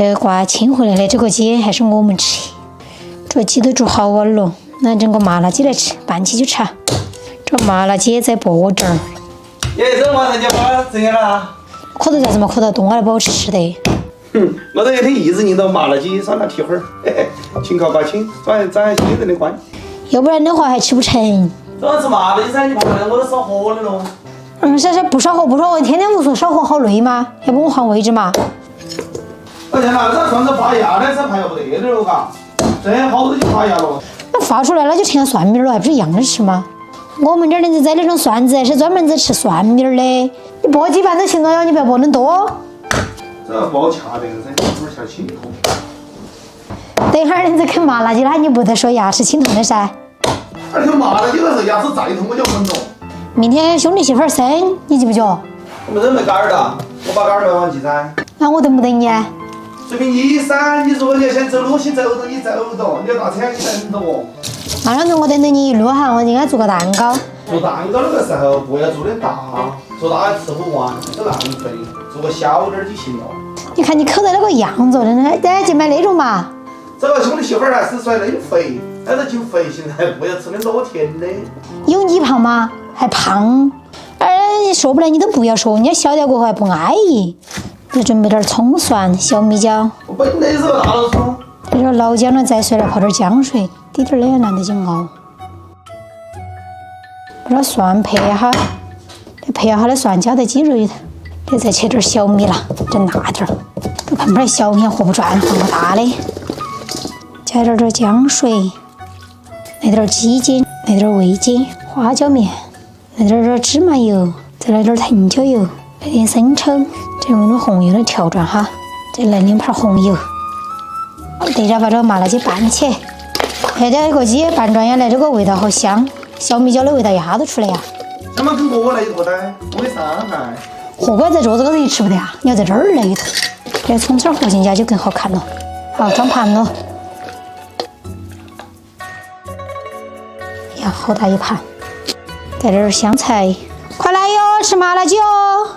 这挂青回来的这个鸡还是我们吃的，这鸡都煮好晚了，那整个麻辣鸡来吃，拌起就吃。这麻辣鸡再剥点儿。这晚上就把怎样了？可到啥子嘛？可到冻了不好吃的。我都有点意思，引到麻辣鸡酸辣蹄花儿，请靠挂请，转新人的关。要不然的话还吃不成。这样吃麻辣鸡噻，你不然我都少喝的喽。是不少喝，天天不说少喝好累吗？要不我换位置嘛？而且那个算是发芽的，是发芽不得的了，嘎。这好多就发芽了。那发出来那就成了蒜米了，还不是一样的吃吗？我们这儿的摘那种蒜子是专门在吃蒜米的，你剥几瓣都行了哟，你不要剥那么多。这不好掐的噻，不是掐起头。等会儿你再啃麻辣鸡啦，你不得说牙齿青痛的噻？而且麻辣鸡的时候牙齿再痛我就闻着。明天兄弟媳妇儿生，你记不记？我们这没杆儿的，我把杆儿没忘记噻。那我等不等你？随便你噻，你如果你要想走路，先走着，你走着，你要打车你等着我。那样子我等着你一路哈，我应该做个蛋糕。做蛋糕那个时候不要做的大，做大吃不完，是浪费。做个小点儿就行了。你看你口的那个样子，就买那种嘛。这个兄弟媳妇儿还是说那肥，那个减肥现在不要吃那么多甜的。有你胖吗？还胖？你说不来你都不要说，人家小掉过后还不安逸。再准备点葱蒜、小米椒。我本来是个大老粗。这点老姜呢，再来泡点姜水，滴点那个烂得就熬。把这蒜配一下，配一下的蒜加在鸡肉里头。这再切点小米了，整大点儿。这盆盆小，你看活不转，换个大的。加点这姜水，来点鸡精，来点味精、花椒面，来点这芝麻油，再来点藤椒油，来点生抽，再用点红油来调转哈，再来2盘红油。等一下把这个麻辣鸡拌起，现在这个鸡拌转下来，这个味道好香，小米椒的味道一下都出来呀。干嘛跟我来一坨呢？我的伤害。火锅在桌子高头也吃不得啊，你要在这儿来一坨，这葱丝和进去就更好看了。好，装盘了。呀，好大一盘，带点香菜，快来哟，吃麻辣鸡哦！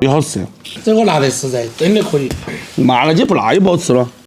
也好吃，这个辣得实在，真的可以。麻辣鸡不辣也不好吃了。